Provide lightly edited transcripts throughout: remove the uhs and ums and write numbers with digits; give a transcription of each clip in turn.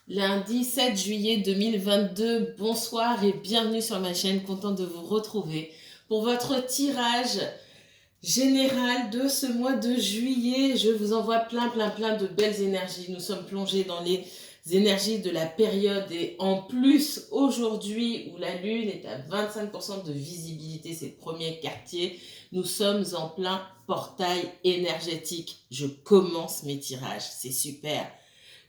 Lundi 7 juillet 2022, bonsoir et bienvenue sur ma chaîne, content de vous retrouver pour votre tirage général de ce mois de juillet. Je vous envoie plein de belles énergies. Nous sommes plongés dans les énergies de la période et en plus aujourd'hui où la lune est à 25% de visibilité, ses premiers quartiers, nous sommes en plein portail énergétique. Je commence mes tirages, c'est super.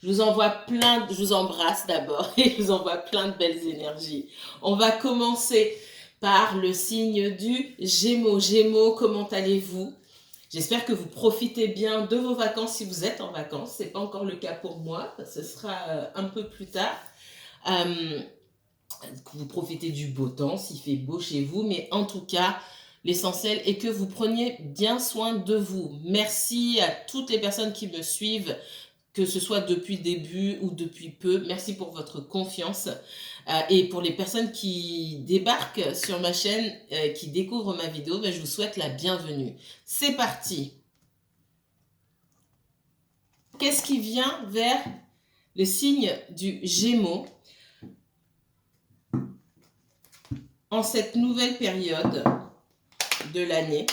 Je vous je vous embrasse d'abord et je vous envoie plein de belles énergies. On va commencer par le signe du Gémeaux. Gémeaux, comment allez-vous? J'espère que vous profitez bien de vos vacances si vous êtes en vacances. Ce n'est pas encore le cas pour moi, ce sera un peu plus tard. Vous profitez du beau temps s'il fait beau chez vous, mais en tout cas, l'essentiel est que vous preniez bien soin de vous. Merci à toutes les personnes qui me suivent, que ce soit depuis le début ou depuis peu. Merci pour votre confiance. Et pour les personnes qui débarquent sur ma chaîne, qui découvrent ma vidéo, je vous souhaite la bienvenue. C'est parti. Qu'est-ce qui vient vers le signe du Gémeaux en cette nouvelle période de l'année,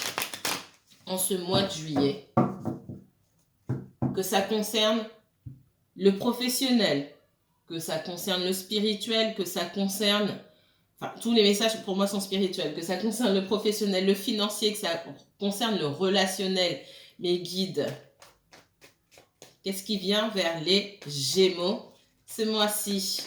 en ce mois de juillet, que ça concerne le professionnel, que ça concerne le spirituel, que ça concerne... Enfin, tous les messages pour moi sont spirituels, que ça concerne le professionnel, le financier, que ça concerne le relationnel, mes guides. Qu'est-ce qui vient vers les Gémeaux ce mois-ci?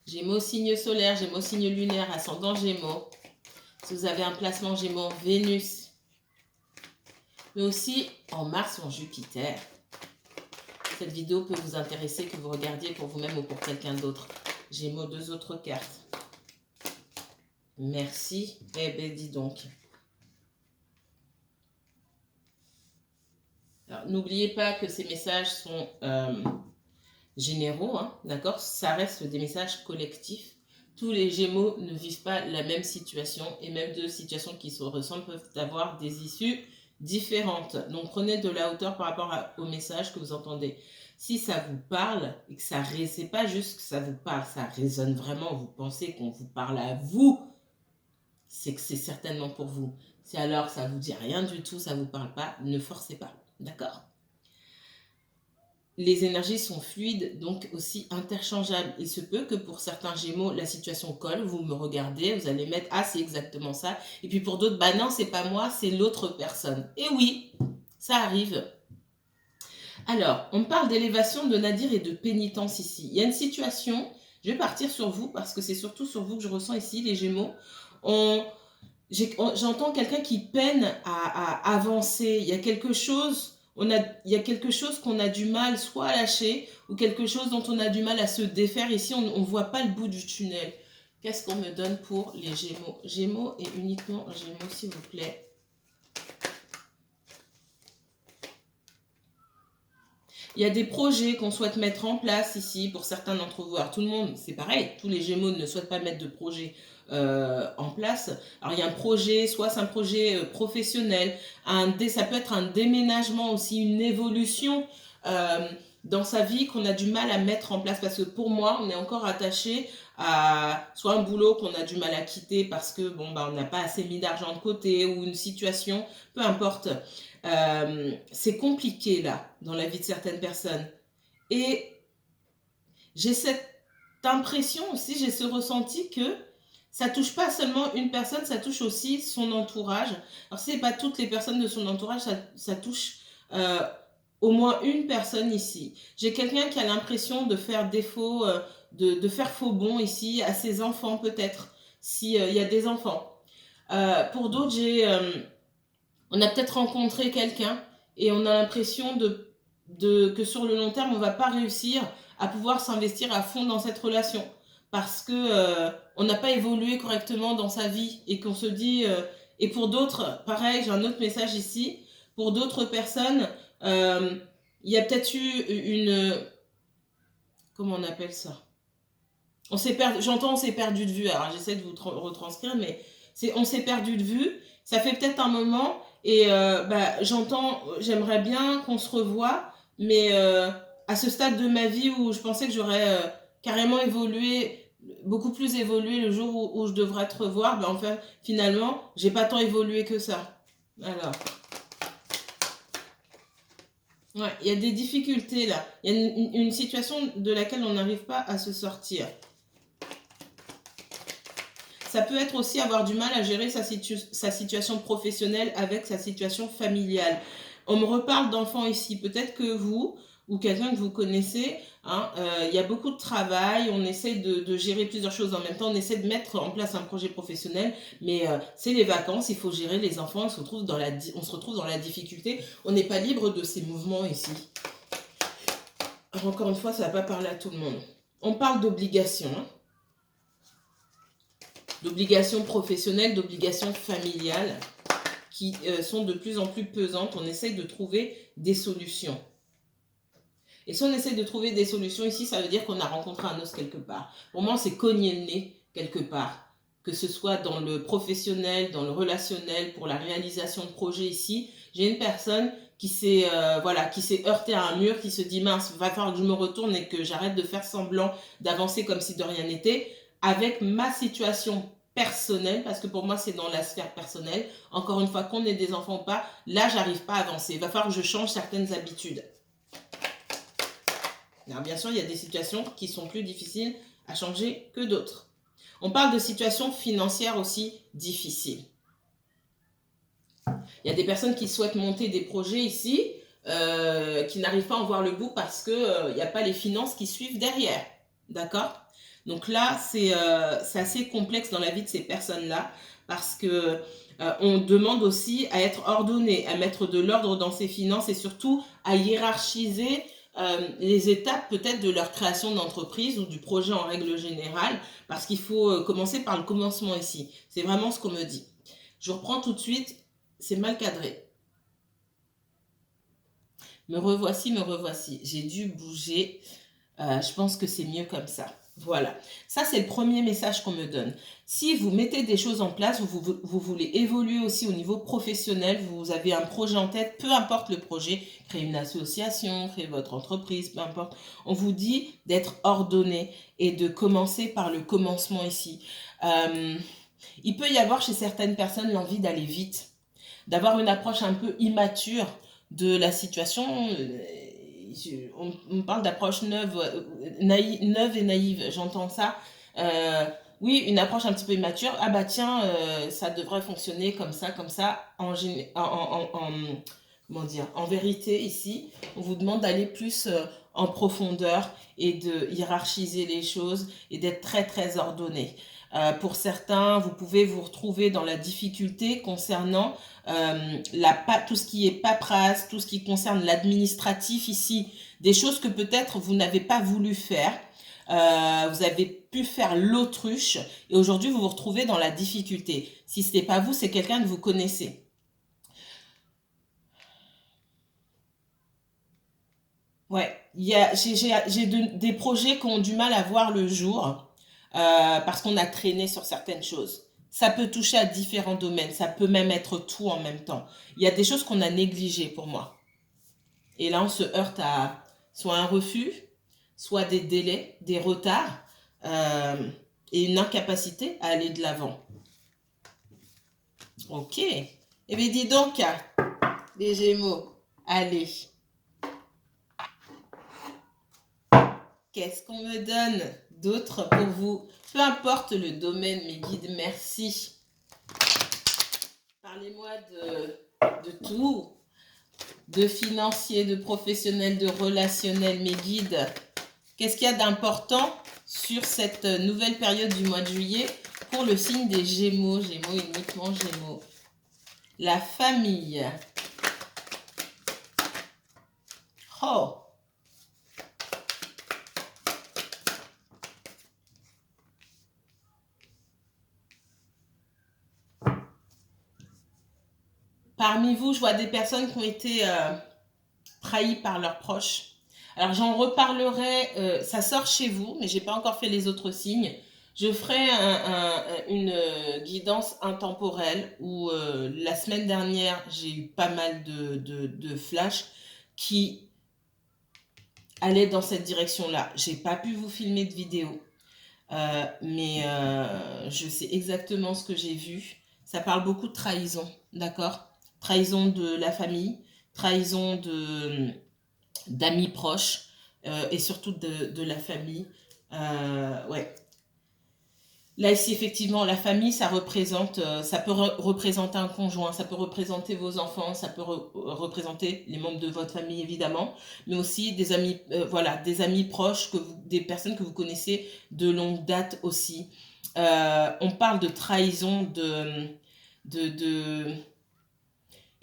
Gémeaux, signe solaire, Gémeaux, signe lunaire, ascendant Gémeaux. Si vous avez un placement Gémeaux en Vénus, mais aussi en Mars ou en Jupiter, cette vidéo peut vous intéresser, que vous regardiez pour vous-même ou pour quelqu'un d'autre. Gémeaux, deux autres cartes. Merci. Eh bien, dis donc. Alors, n'oubliez pas que ces messages sont généraux, hein, d'accord? Ça reste des messages collectifs. Tous les Gémeaux ne vivent pas la même situation et même deux situations qui se ressemblent peuvent avoir des issues différentes. Donc, prenez de la hauteur par rapport au message que vous entendez. Si ça vous parle et que ça c'est pas juste que ça vous parle, ça résonne vraiment, vous pensez qu'on vous parle à vous, c'est que c'est certainement pour vous. Si alors ça vous dit rien du tout, ça vous parle pas, ne forcez pas, d'accord? Les énergies sont fluides, donc aussi interchangeables. Il se peut que pour certains Gémeaux, la situation colle, vous me regardez, vous allez mettre « Ah, c'est exactement ça ». Et puis pour d'autres, « Bah non, c'est pas moi, c'est l'autre personne ». Et oui, ça arrive. Alors, on parle d'élévation, de nadir et de pénitence ici. Il y a une situation, je vais partir sur vous, parce que c'est surtout sur vous que je ressens ici, les Gémeaux. J'entends quelqu'un qui peine à avancer. Il y a quelque chose... il y a quelque chose qu'on a du mal soit à lâcher ou quelque chose dont on a du mal à se défaire. Ici, on ne voit pas le bout du tunnel. Qu'est-ce qu'on me donne pour les Gémeaux? Gémeaux et uniquement Gémeaux, s'il vous plaît. Il y a des projets qu'on souhaite mettre en place ici pour certains d'entre vous. Alors tout le monde, c'est pareil, tous les Gémeaux ne souhaitent pas mettre de projet en place. Alors il y a un projet, soit c'est un projet professionnel, ça peut être un déménagement aussi, une évolution dans sa vie qu'on a du mal à mettre en place. Parce que pour moi, on est encore attaché à soit un boulot qu'on a du mal à quitter parce que bon, on n'a pas assez mis d'argent de côté ou une situation, peu importe. C'est compliqué là, dans la vie de certaines personnes. Et j'ai cette impression aussi, j'ai ce ressenti que ça touche pas seulement une personne, ça touche aussi son entourage. Alors c'est pas toutes les personnes de son entourage, ça touche au moins une personne ici. J'ai quelqu'un qui a l'impression de faire défaut, de faire faux bond ici, à ses enfants peut-être, s'il y a des enfants. Pour d'autres, on a peut-être rencontré quelqu'un et on a l'impression que sur le long terme, on ne va pas réussir à pouvoir s'investir à fond dans cette relation parce que on n'a pas évolué correctement dans sa vie et qu'on se dit... et pour d'autres, pareil, j'ai un autre message ici, pour d'autres personnes, il y a peut-être eu une... Comment on appelle ça? On s'est perdu, j'entends on s'est perdu de vue, alors j'essaie de vous retranscrire, mais on s'est perdu de vue, ça fait peut-être un moment, et j'entends, j'aimerais bien qu'on se revoie, mais à ce stade de ma vie où je pensais que j'aurais carrément évolué, beaucoup plus évolué le jour où je devrais te revoir, ben, enfin, finalement, j'ai pas tant évolué que ça. Alors, ouais, il y a des difficultés là, il y a une situation de laquelle on n'arrive pas à se sortir. Ça peut être aussi avoir du mal à gérer sa situation professionnelle avec sa situation familiale. On me reparle d'enfants ici. Peut-être que vous ou quelqu'un que vous connaissez, hein, y a beaucoup de travail, on essaie de gérer plusieurs choses en même temps, on essaie de mettre en place un projet professionnel, mais c'est les vacances, il faut gérer les enfants, on se retrouve dans la difficulté, on n'est pas libre de ces mouvements ici. Alors, encore une fois, ça ne va pas parler à tout le monde. On parle d'obligations, hein, d'obligations professionnelles, d'obligations familiales qui sont de plus en plus pesantes. On essaye de trouver des solutions. Et si on essaie de trouver des solutions ici, ça veut dire qu'on a rencontré un os quelque part. Pour moi, c'est cogner le nez quelque part. Que ce soit dans le professionnel, dans le relationnel, pour la réalisation de projets ici. J'ai une personne qui s'est heurté à un mur, qui se dit mince, va falloir que je me retourne et que j'arrête de faire semblant d'avancer comme si de rien n'était, avec ma situation personnelle, parce que pour moi c'est dans la sphère personnelle. Encore une fois, qu'on ait des enfants ou pas, là j'arrive pas à avancer. Il va falloir que je change certaines habitudes. Alors bien sûr, il y a des situations qui sont plus difficiles à changer que d'autres. On parle de situations financières aussi difficiles. Il y a des personnes qui souhaitent monter des projets ici, qui n'arrivent pas à en voir le bout parce qu'il n'y a pas les finances qui suivent derrière. D'accord? Donc là, c'est assez complexe dans la vie de ces personnes-là parce que on demande aussi à être ordonné, à mettre de l'ordre dans ses finances et surtout à hiérarchiser les étapes peut-être de leur création d'entreprise ou du projet en règle générale, parce qu'il faut commencer par le commencement ici. C'est vraiment ce qu'on me dit. Je reprends tout de suite, c'est mal cadré. Me revoici, me revoici. J'ai dû bouger. Je pense que c'est mieux comme ça. Voilà. Ça, c'est le premier message qu'on me donne. Si vous mettez des choses en place, vous voulez évoluer aussi au niveau professionnel, vous avez un projet en tête, peu importe le projet, créer une association, créer votre entreprise, peu importe. On vous dit d'être ordonné et de commencer par le commencement ici. Il peut y avoir chez certaines personnes l'envie d'aller vite, d'avoir une approche un peu immature de la situation. On parle d'approche neuve et naïve, j'entends ça. Oui, une approche un petit peu immature. Ah bah tiens, ça devrait fonctionner comme ça, comment dire, en vérité, ici, on vous demande d'aller plus en profondeur et de hiérarchiser les choses et d'être très très ordonné. Pour certains, vous pouvez vous retrouver dans la difficulté concernant tout ce qui est paperasse, tout ce qui concerne l'administratif ici, des choses que peut-être vous n'avez pas voulu faire. Vous avez pu faire l'autruche et aujourd'hui vous vous retrouvez dans la difficulté. Si ce n'est pas vous, c'est quelqu'un que vous connaissez. Ouais, j'ai des projets qui ont du mal à voir le jour parce qu'on a traîné sur certaines choses. Ça peut toucher à différents domaines, ça peut même être tout en même temps. Il y a des choses qu'on a négligées pour moi. Et là, on se heurte à soit un refus, soit des délais, des retards euh, et une incapacité à aller de l'avant. Ok. Eh bien, dis donc, les Gémeaux, allez. Qu'est-ce qu'on me donne d'autre pour vous? Peu importe le domaine, mes guides, merci. Parlez-moi de tout, de financier, de professionnel, de relationnel, mes guides. Qu'est-ce qu'il y a d'important sur cette nouvelle période du mois de juillet pour le signe des Gémeaux? Gémeaux, uniquement Gémeaux. La famille. Oh! Parmi vous, je vois des personnes qui ont été trahis par leurs proches. Alors j'en reparlerai, ça sort chez vous, mais j'ai pas encore fait les autres signes. Je ferai une guidance intemporelle où la semaine dernière, j'ai eu pas mal de flashs qui allaient dans cette direction-là. J'ai pas pu vous filmer de vidéo, mais je sais exactement ce que j'ai vu. Ça parle beaucoup de trahison, d'accord? Trahison de la famille, trahison d'amis proches et surtout de la famille. Ouais. Là, ici, effectivement, la famille, ça représente, ça peut représenter un conjoint, ça peut représenter vos enfants, ça peut représenter les membres de votre famille, évidemment, mais aussi des amis, voilà, des amis proches, des personnes que vous connaissez de longue date aussi. On parle de trahison, de,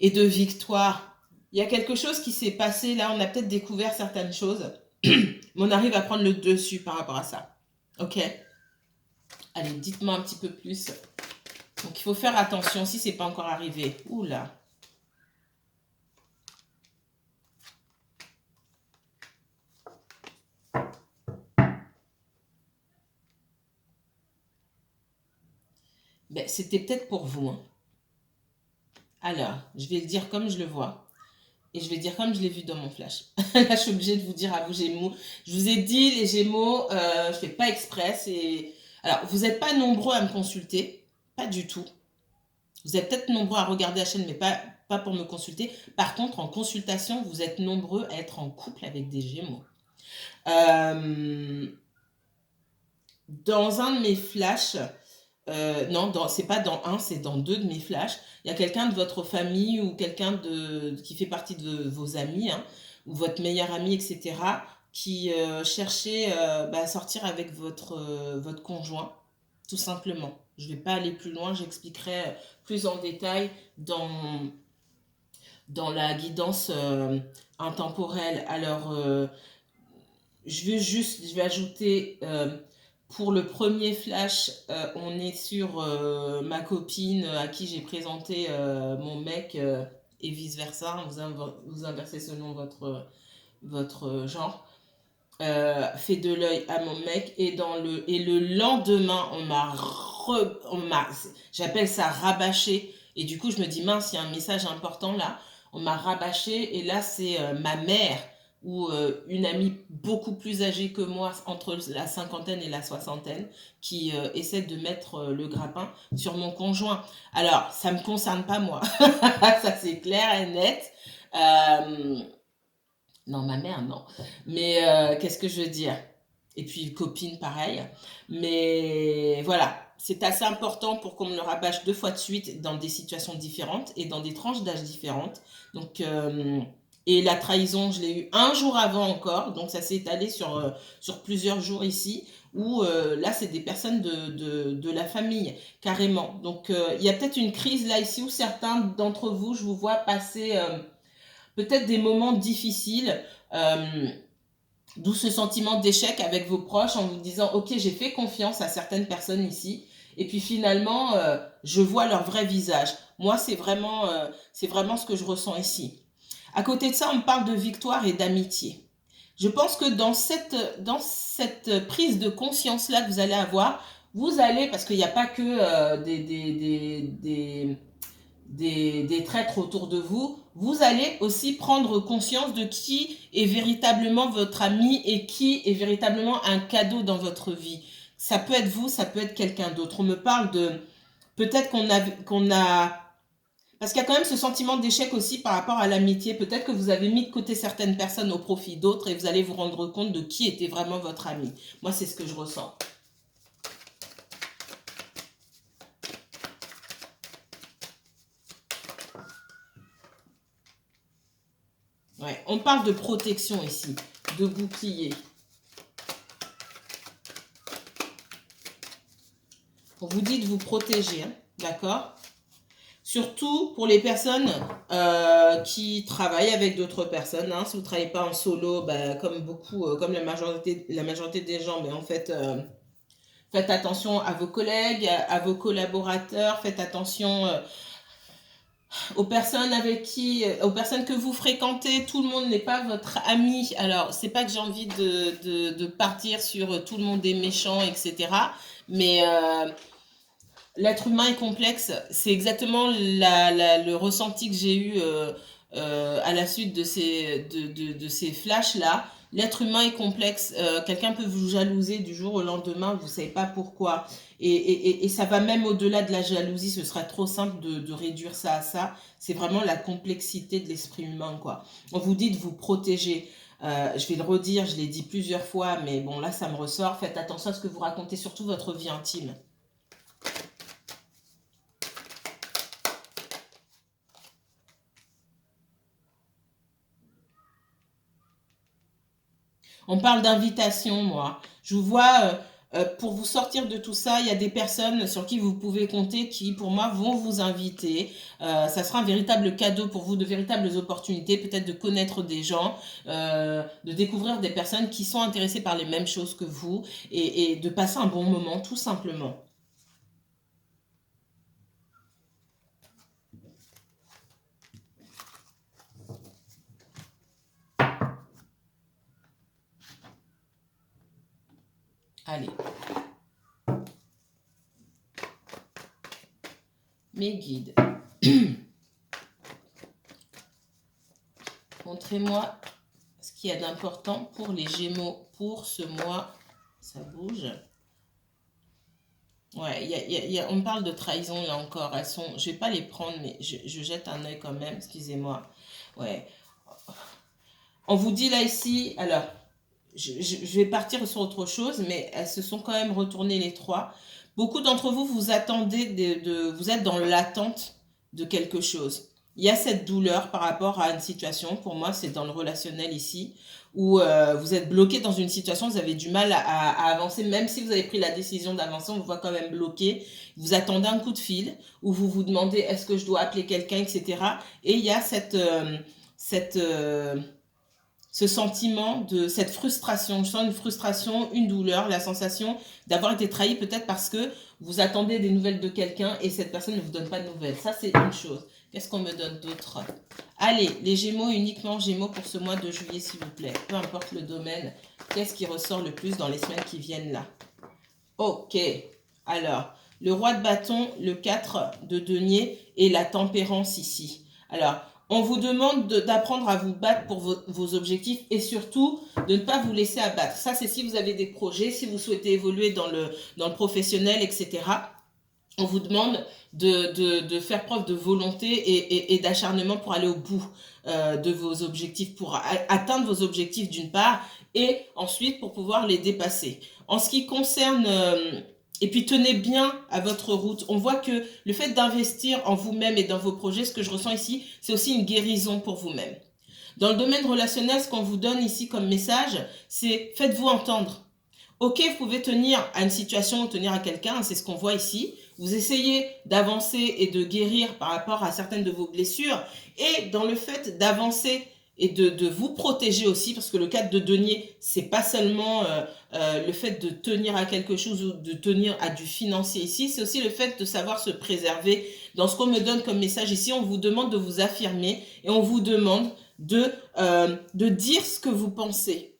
et de victoire. Il y a quelque chose qui s'est passé, là, on a peut-être découvert certaines choses, mais on arrive à prendre le dessus par rapport à ça. Ok? Allez, dites-moi un petit peu plus. Donc, il faut faire attention si c'est pas encore arrivé. Oula. Ben, c'était peut-être pour vous. Hein. Alors, je vais le dire comme je le vois. Et je vais dire comme je l'ai vu dans mon flash. Là, je suis obligée de vous dire à vous, Gémeaux. Je vous ai dit, les Gémeaux, je fais pas exprès. Alors, vous n'êtes pas nombreux à me consulter. Pas du tout. Vous êtes peut-être nombreux à regarder la chaîne, mais pas pour me consulter. Par contre, en consultation, vous êtes nombreux à être en couple avec des Gémeaux. Dans un de mes flashs, non, c'est pas dans un, c'est dans deux de mes flashs, il y a quelqu'un de votre famille ou quelqu'un qui fait partie de vos amis, hein, ou votre meilleur ami, etc., qui cherchait à sortir avec votre conjoint, tout simplement. Je ne vais pas aller plus loin, j'expliquerai plus en détail dans la guidance intemporelle. Alors, je vais ajouter, pour le premier flash, on est sur ma copine à qui j'ai présenté mon mec et vice-versa. Vous inversez selon votre genre. Fait de l'œil à mon mec et le lendemain j'appelle ça rabâché et du coup je me dis mince, il y a un message important là, on m'a rabâché et là c'est ma mère ou une amie beaucoup plus âgée que moi entre la cinquantaine et la soixantaine qui essaie de mettre le grappin sur mon conjoint. Alors ça me concerne pas moi. Ça c'est clair et net. Non, ma mère, non. Mais qu'est-ce que je veux dire? Et puis copine, pareil. Mais voilà, c'est assez important pour qu'on me le rabâche deux fois de suite dans des situations différentes et dans des tranches d'âge différentes. Donc, et la trahison, je l'ai eu un jour avant encore. Donc ça s'est étalé sur plusieurs jours ici. Où là, c'est des personnes de la famille, carrément. Donc, il y a peut-être une crise là ici où certains d'entre vous, je vous vois passer peut-être des moments difficiles, d'où ce sentiment d'échec avec vos proches en vous disant ok, j'ai fait confiance à certaines personnes ici et puis finalement je vois leur vrai visage. Moi c'est vraiment ce que je ressens ici. À côté de ça, on parle de victoire et d'amitié. Je pense que dans cette prise de conscience là que vous allez avoir, vous allez, parce qu'il n'y a pas que des traîtres autour de vous, vous allez aussi prendre conscience de qui est véritablement votre ami et qui est véritablement un cadeau dans votre vie. Ça peut être vous, ça peut être quelqu'un d'autre. On me parle de... Peut-être qu'on a... Parce qu'il y a quand même ce sentiment d'échec aussi par rapport à l'amitié. Peut-être que vous avez mis de côté certaines personnes au profit d'autres et vous allez vous rendre compte de qui était vraiment votre ami. Moi, c'est ce que je ressens. Ouais, on parle de protection ici, de bouclier. On vous dit de vous protéger, hein, d'accord? Surtout pour les personnes qui travaillent avec d'autres personnes. Hein. Si vous ne travaillez pas en solo, bah, comme comme la majorité des gens, mais en fait, faites attention à vos collègues, à vos collaborateurs, faites attention aux personnes avec qui, aux personnes que vous fréquentez, tout le monde n'est pas votre ami. Alors, c'est pas que j'ai envie de partir sur tout le monde est méchant, etc. Mais l'être humain est complexe. C'est exactement le ressenti que j'ai eu à la suite de ces flashs-là. L'être humain est complexe. Quelqu'un peut vous jalouser du jour au lendemain, vous ne savez pas pourquoi. Et ça va même au-delà de la jalousie. Ce sera trop simple de réduire ça à ça. C'est vraiment la complexité de l'esprit humain, quoi. On vous dit de vous protéger. Je vais le redire, je l'ai dit plusieurs fois, mais bon, là, ça me ressort. Faites attention à ce que vous racontez, surtout votre vie intime. On parle d'invitation, moi. Je vous vois, pour vous sortir de tout ça, il y a des personnes sur qui vous pouvez compter qui, pour moi, vont vous inviter. Ça sera un véritable cadeau pour vous, de véritables opportunités, peut-être de connaître des gens, de découvrir des personnes qui sont intéressées par les mêmes choses que vous et de passer un bon moment, tout simplement. Allez. Mes guides. Montrez-moi ce qu'il y a d'important pour les Gémeaux pour ce mois. Ça bouge. Ouais, on me parle de trahison là encore. Elles sont, je vais pas les prendre, mais je jette un œil quand même. Excusez-moi. Ouais. On vous dit là ici. Alors, je vais partir sur autre chose, mais elles se sont quand même retournées les trois. Beaucoup d'entre vous, vous attendez vous êtes dans l'attente de quelque chose. Il y a cette douleur par rapport à une situation. Pour moi, c'est dans le relationnel ici, où vous êtes bloqué dans une situation, vous avez du mal à avancer, même si vous avez pris la décision d'avancer, on vous voit quand même bloqué. Vous attendez un coup de fil, où vous vous demandez est-ce que je dois appeler quelqu'un, etc. Et il y a cette ce sentiment de cette frustration. Je sens une frustration, une douleur, la sensation d'avoir été trahi peut-être parce que vous attendez des nouvelles de quelqu'un et cette personne ne vous donne pas de nouvelles. Ça, c'est une chose. Qu'est-ce qu'on me donne d'autre? Allez, les Gémeaux, uniquement Gémeaux pour ce mois de juillet, s'il vous plaît. Peu importe le domaine. Qu'est-ce qui ressort le plus dans les semaines qui viennent là? Ok. Alors, le roi de bâton, le 4 de denier et la tempérance ici. Alors, on vous demande d'apprendre à vous battre pour vos objectifs et surtout de ne pas vous laisser abattre. Ça, c'est si vous avez des projets, si vous souhaitez évoluer dans le professionnel, etc. On vous demande de faire preuve de volonté et d'acharnement pour aller au bout de vos objectifs, pour atteindre vos objectifs d'une part, et ensuite pour pouvoir les dépasser. En ce qui concerne... et puis tenez bien à votre route. On voit que le fait d'investir en vous-même et dans vos projets, ce que je ressens ici, c'est aussi une guérison pour vous-même. Dans le domaine relationnel, ce qu'on vous donne ici comme message, c'est faites-vous entendre. Ok, vous pouvez tenir à une situation, tenir à quelqu'un, c'est ce qu'on voit ici. Vous essayez d'avancer et de guérir par rapport à certaines de vos blessures. Et dans le fait d'avancer et de vous protéger aussi, parce que le cadre de denier, c'est pas seulement le fait de tenir à quelque chose ou de tenir à du financier ici, c'est aussi le fait de savoir se préserver. Dans ce qu'on me donne comme message ici, on vous demande de vous affirmer et on vous demande de dire ce que vous pensez.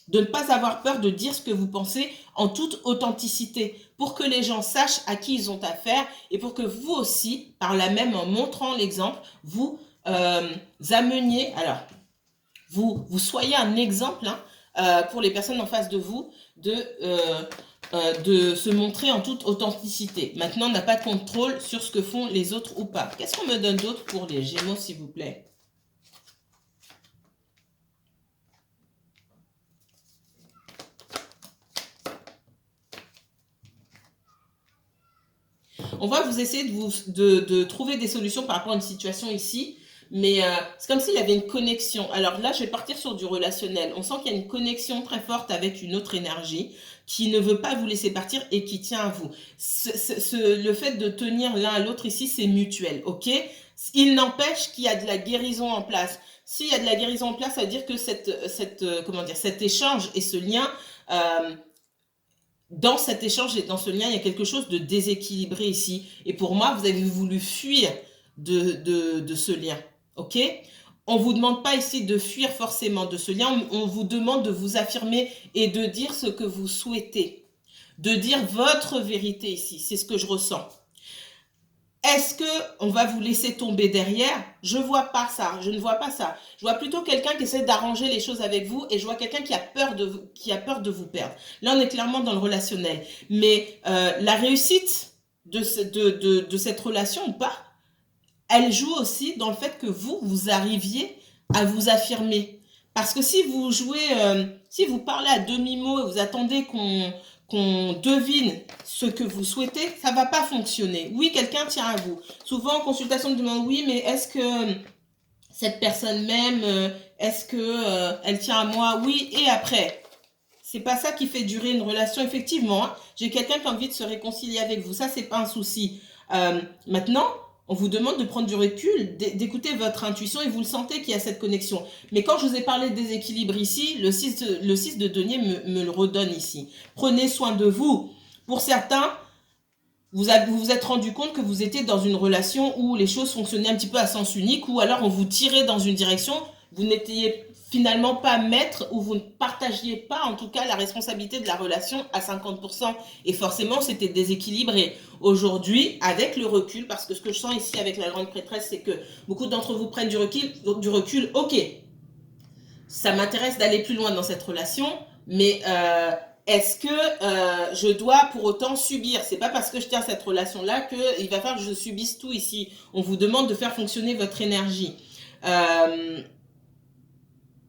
De ne pas avoir peur de dire ce que vous pensez en toute authenticité pour que les gens sachent à qui ils ont affaire et pour que vous aussi, par là même en montrant l'exemple, vous ameniez, alors vous soyez un exemple pour les personnes en face de vous de se montrer en toute authenticité. Maintenant, on n'a pas de contrôle sur ce que font les autres ou pas. Qu'est-ce qu'on me donne d'autre pour les Gémeaux, s'il vous plaît? On voit que vous essayez de trouver des solutions par rapport à une situation ici, mais c'est comme s'il y avait une connexion. Alors là, je vais partir sur du relationnel. On sent qu'il y a une connexion très forte avec une autre énergie qui ne veut pas vous laisser partir et qui tient à vous. Le fait de tenir l'un à l'autre ici, c'est mutuel, ok? Il n'empêche qu'il y a de la guérison en place. S'il y a de la guérison en place, ça veut dire que comment dire, cet échange et ce lien... dans cet échange et dans ce lien, il y a quelque chose de déséquilibré ici. Et pour moi, vous avez voulu fuir de ce lien. Ok? On ne vous demande pas ici de fuir forcément de ce lien. On vous demande de vous affirmer et de dire ce que vous souhaitez. De dire votre vérité ici. C'est ce que je ressens. Est-ce qu'on va vous laisser tomber derrière? Je ne vois pas ça, je ne vois pas ça. Je vois plutôt quelqu'un qui essaie d'arranger les choses avec vous et je vois quelqu'un qui a peur de vous perdre. Là, on est clairement dans le relationnel. Mais la réussite de cette relation ou pas, elle joue aussi dans le fait que vous arriviez à vous affirmer. Parce que si vous jouez, si vous parlez à demi-mot et vous attendez qu'on devine ce que vous souhaitez, ça ne va pas fonctionner. Oui, quelqu'un tient à vous. Souvent, en consultation, on demande, oui, mais est-ce que cette personne m'aime? Est-ce que elle tient à moi? Oui, et après? C'est pas ça qui fait durer une relation, effectivement. Hein. J'ai quelqu'un qui a envie de se réconcilier avec vous. Ça, c'est pas un souci. Maintenant, on vous demande de prendre du recul, d'écouter votre intuition et vous le sentez qu'il y a cette connexion. Mais quand je vous ai parlé de déséquilibre ici, le 6 de denier me le redonne ici. Prenez soin de vous. Pour certains, vous vous êtes rendu compte que vous étiez dans une relation où les choses fonctionnaient un petit peu à sens unique ou alors on vous tirait dans une direction, vous n'étiez finalement pas maître ou vous ne partagiez pas en tout cas la responsabilité de la relation à 50% et forcément c'était déséquilibré. Aujourd'hui, avec le recul, parce que ce que je sens ici avec la grande prêtresse, c'est que beaucoup d'entre vous prennent du recul, ok, ça m'intéresse d'aller plus loin dans cette relation, mais est-ce que je dois pour autant subir? C'est pas parce que je tiens cette relation-là qu'il va falloir que je subisse tout ici. On vous demande de faire fonctionner votre énergie.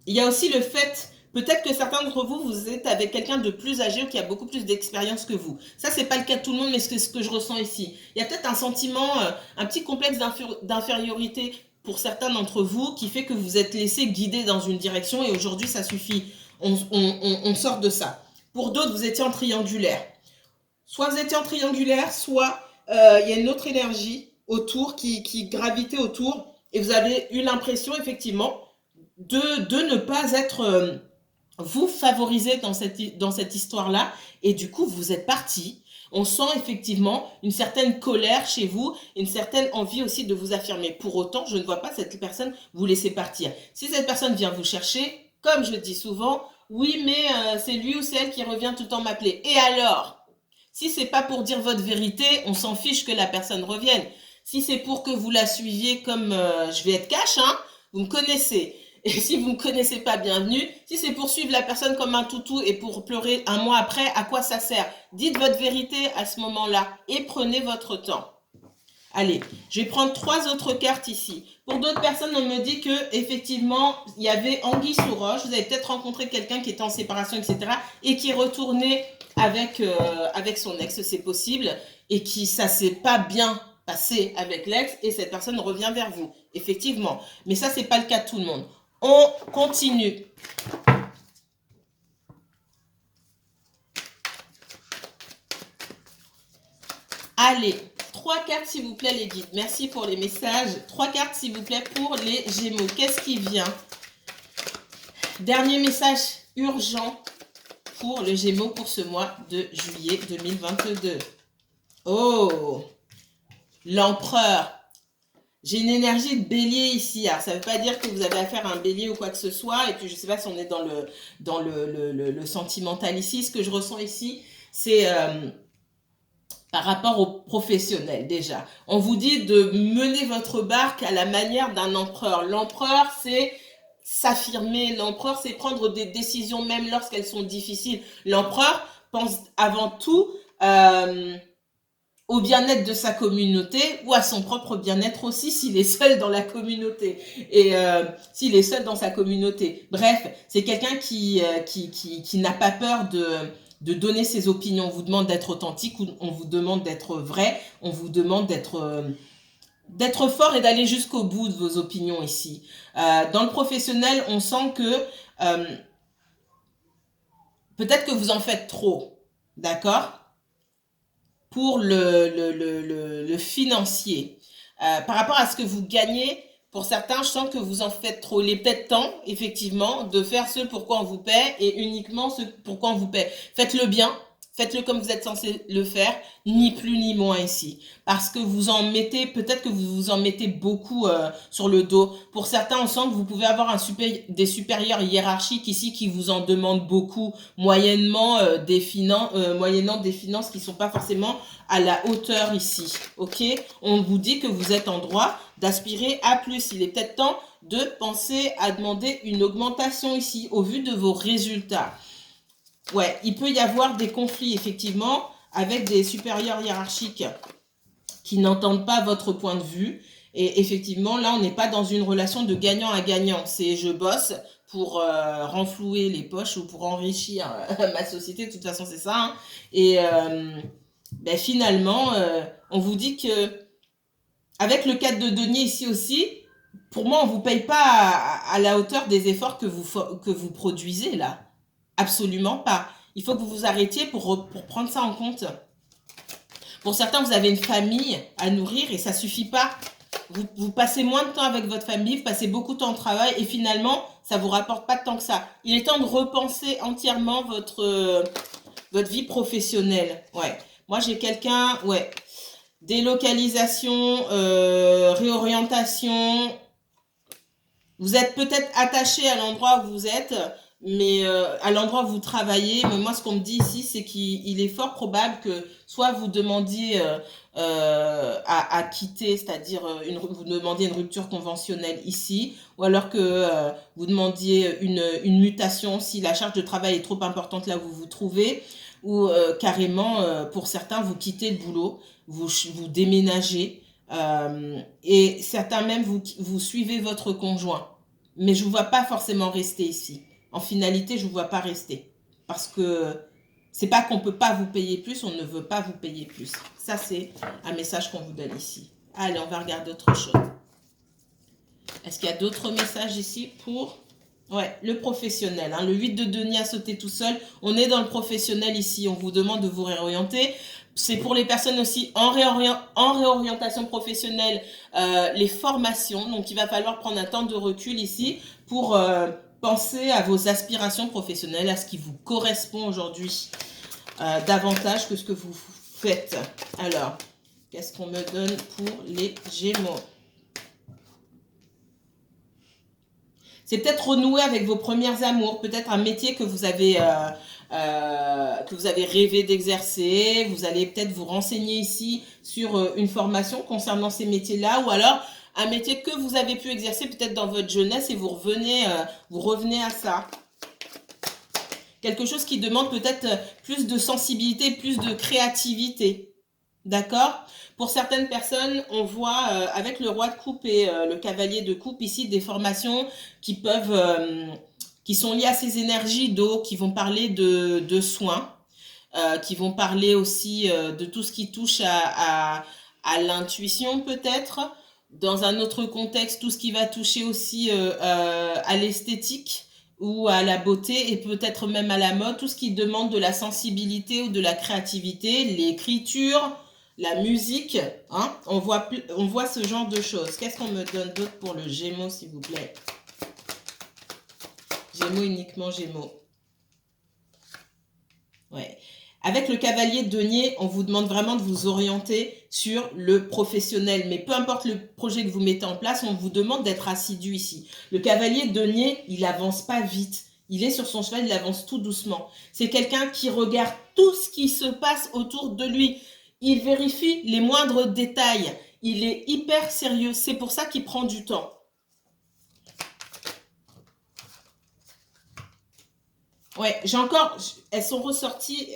Il y a aussi le fait, peut-être que certains d'entre vous, vous êtes avec quelqu'un de plus âgé ou qui a beaucoup plus d'expérience que vous. Ça, c'est pas le cas de tout le monde, mais c'est ce que je ressens ici. Il y a peut-être un sentiment, un petit complexe d'infériorité pour certains d'entre vous qui fait que vous êtes laissé guider dans une direction et aujourd'hui, ça suffit. On sort de ça. Pour d'autres, vous étiez en triangulaire. Soit vous étiez en triangulaire, soit il y a une autre énergie autour qui gravitait autour et vous avez eu l'impression effectivement de ne pas être vous favorisé dans cette histoire-là et du coup vous êtes parti. On sent effectivement une certaine colère chez vous, une certaine envie aussi de vous affirmer. Pour autant, je ne vois pas cette personne vous laisser partir. Si cette personne vient vous chercher, comme je dis souvent, oui mais c'est lui ou c'est elle qui revient tout le temps m'appeler. Et alors? Si c'est pas pour dire votre vérité, on s'en fiche que la personne revienne. Si c'est pour que vous la suiviez comme je vais être cash, hein, vous me connaissez. Et si vous ne me connaissez pas, bienvenue. Si c'est pour suivre la personne comme un toutou et pour pleurer un mois après, à quoi ça sert? Dites votre vérité à ce moment-là et prenez votre temps. Allez, je vais prendre 3 autres cartes ici. Pour d'autres personnes, on me dit que effectivement, il y avait anguille sous roche. Vous avez peut-être rencontré quelqu'un qui était en séparation, etc. et qui est retourné avec son ex, c'est possible, et qui ça s'est pas bien passé avec l'ex, et cette personne revient vers vous. Effectivement. Mais ça, c'est pas le cas de tout le monde. On continue. Allez, 3 cartes s'il vous plaît les guides. Merci pour les messages. 3 cartes s'il vous plaît pour les Gémeaux. Qu'est-ce qui vient? Dernier message urgent pour le Gémeaux pour ce mois de juillet 2022. Oh, l'Empereur. J'ai une énergie de bélier ici. Alors, ça ne veut pas dire que vous avez affaire à un bélier ou quoi que ce soit. Et puis, je ne sais pas si on est dans le sentimental ici. Ce que je ressens ici, c'est par rapport aux professionnels déjà. On vous dit de mener votre barque à la manière d'un empereur. L'empereur, c'est s'affirmer. L'empereur, c'est prendre des décisions même lorsqu'elles sont difficiles. L'empereur pense avant tout au bien-être de sa communauté ou à son propre bien-être aussi s'il est seul dans la communauté et s'il est seul dans sa communauté. Bref, c'est quelqu'un qui n'a pas peur de donner ses opinions. On vous demande d'être authentique, on vous demande d'être vrai, on vous demande d'être fort et d'aller jusqu'au bout de vos opinions ici. Dans le professionnel, on sent que peut-être que vous en faites trop, d'accord ? Pour le financier. Par rapport à ce que vous gagnez, pour certains, je sens que vous en faites trop. Il est peut-être temps, effectivement, de faire ce pourquoi on vous paie et uniquement ce pourquoi on vous paie. Faites-le bien, Faites-le comme vous êtes censé le faire, ni plus ni moins ici. Parce que vous en mettez, peut-être que vous vous en mettez beaucoup sur le dos. Pour certains, on sent que vous pouvez avoir des supérieurs hiérarchiques ici qui vous en demandent beaucoup, moyennant des finances qui ne sont pas forcément à la hauteur ici. Ok? On vous dit que vous êtes en droit d'aspirer à plus. Il est peut-être temps de penser à demander une augmentation ici au vu de vos résultats. Ouais, il peut y avoir des conflits, effectivement, avec des supérieurs hiérarchiques qui n'entendent pas votre point de vue. Et effectivement, là, on n'est pas dans une relation de gagnant à gagnant. C'est je bosse pour renflouer les poches ou pour enrichir ma société. De toute façon, c'est ça. Hein. Et ben, finalement, on vous dit que avec le 4 de denier ici aussi, pour moi, on ne vous paye pas à la hauteur des efforts que vous produisez là. Absolument pas. Il faut que vous vous arrêtiez pour prendre ça en compte. Pour certains, vous avez une famille à nourrir et ça ne suffit pas. Vous passez moins de temps avec votre famille, vous passez beaucoup de temps au travail et finalement, ça ne vous rapporte pas tant que ça. Il est temps de repenser entièrement votre vie professionnelle. Ouais. Moi, j'ai quelqu'un, ouais. Délocalisation, réorientation. Vous êtes peut-être attaché à l'endroit où vous êtes, mais à l'endroit où vous travaillez. Mais moi, ce qu'on me dit ici, c'est qu'il est fort probable que soit vous demandiez à quitter, c'est-à-dire vous demandiez une rupture conventionnelle ici, ou alors que vous demandiez une mutation si la charge de travail est trop importante là où vous vous trouvez, ou carrément, pour certains, vous quittez le boulot, vous déménagez. Et certains même, vous suivez votre conjoint. Mais je ne vous vois pas forcément rester ici. En finalité, je ne vous vois pas rester. Parce que c'est pas qu'on ne peut pas vous payer plus, on ne veut pas vous payer plus. Ça, c'est un message qu'on vous donne ici. Allez, on va regarder autre chose. Est-ce qu'il y a d'autres messages ici pour... Ouais, le professionnel. Hein. Le 8 de denier a sauté tout seul. On est dans le professionnel ici. On vous demande de vous réorienter. C'est pour les personnes aussi en réorientation professionnelle, les formations. Donc, il va falloir prendre un temps de recul ici pour penser à vos aspirations professionnelles, à ce qui vous correspond aujourd'hui davantage que ce que vous faites. Alors, qu'est-ce qu'on me donne pour les Gémeaux? C'est peut-être renouer avec vos premières amours, peut-être un métier que vous avez rêvé d'exercer. Vous allez peut-être vous renseigner ici sur une formation concernant ces métiers-là, ou alors un métier que vous avez pu exercer peut-être dans votre jeunesse et vous revenez à ça. Quelque chose qui demande peut-être plus de sensibilité, plus de créativité. D'accord? Pour certaines personnes, on voit avec le roi de coupe et le cavalier de coupe ici des formations qui sont liées à ces énergies d'eau, qui vont parler de soins, qui vont parler aussi de tout ce qui touche à l'intuition peut-être. Dans un autre contexte, tout ce qui va toucher aussi à l'esthétique ou à la beauté et peut-être même à la mode, tout ce qui demande de la sensibilité ou de la créativité, l'écriture, la musique, hein, on voit ce genre de choses. Qu'est-ce qu'on me donne d'autre pour le Gémeaux, s'il vous plaît? Gémeaux, uniquement Gémeaux. Ouais. Avec le cavalier de denier, on vous demande vraiment de vous orienter sur le professionnel. Mais peu importe le projet que vous mettez en place, on vous demande d'être assidu ici. Le cavalier de denier, il avance pas vite. Il est sur son cheval, il avance tout doucement. C'est quelqu'un qui regarde tout ce qui se passe autour de lui. Il vérifie les moindres détails. Il est hyper sérieux. C'est pour ça qu'il prend du temps. Ouais, j'ai encore... Elles sont ressorties,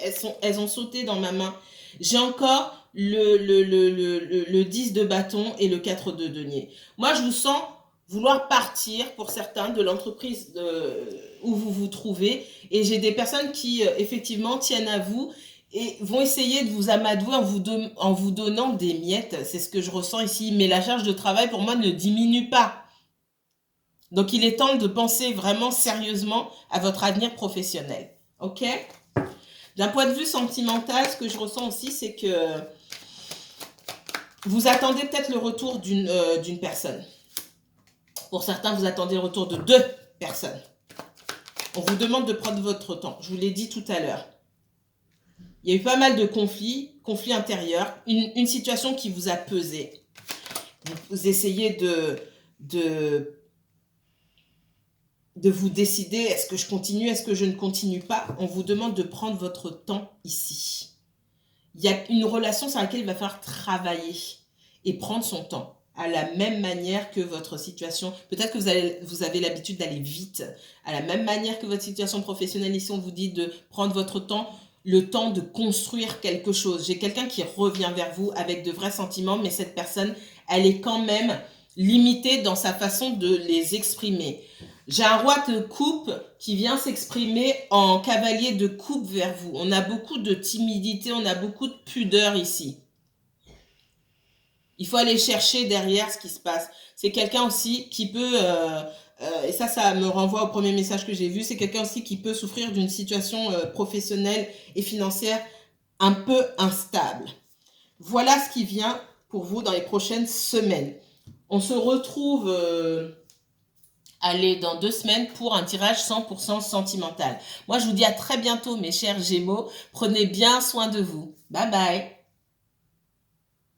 elles ont sauté dans ma main. J'ai encore le 10 de bâton et le 4 de denier. Moi, je vous sens vouloir partir, pour certains, de l'entreprise où vous vous trouvez. Et j'ai des personnes qui, effectivement, tiennent à vous et vont essayer de vous amadouer en vous donnant des miettes. C'est ce que je ressens ici. Mais la charge de travail, pour moi, ne diminue pas. Donc, il est temps de penser vraiment sérieusement à votre avenir professionnel. OK? D'un point de vue sentimental, ce que je ressens aussi, c'est que vous attendez peut-être le retour d'une personne. Pour certains, vous attendez le retour de 2 personnes. On vous demande de prendre votre temps. Je vous l'ai dit tout à l'heure. Il y a eu pas mal de conflits intérieurs, une situation qui vous a pesé. Vous essayez de vous décider, est-ce que je continue, est-ce que je ne continue pas? On vous demande de prendre votre temps ici. Il y a une relation sur laquelle il va falloir travailler et prendre son temps, à la même manière que votre situation. Peut-être que vous avez l'habitude d'aller vite, à la même manière que votre situation professionnelle. Ici, on vous dit de prendre votre temps, le temps de construire quelque chose. J'ai quelqu'un qui revient vers vous avec de vrais sentiments, mais cette personne, elle est quand même limitée dans sa façon de les exprimer. J'ai un roi de coupe qui vient s'exprimer en cavalier de coupe vers vous. On a beaucoup de timidité, on a beaucoup de pudeur ici. Il faut aller chercher derrière ce qui se passe. C'est quelqu'un aussi qui peut, et ça me renvoie au premier message que j'ai vu, c'est quelqu'un aussi qui peut souffrir d'une situation professionnelle et financière un peu instable. Voilà ce qui vient pour vous dans les prochaines semaines. On se retrouve... allez, dans 2 semaines pour un tirage 100% sentimental. Moi, je vous dis à très bientôt, mes chers Gémeaux. Prenez bien soin de vous. Bye bye.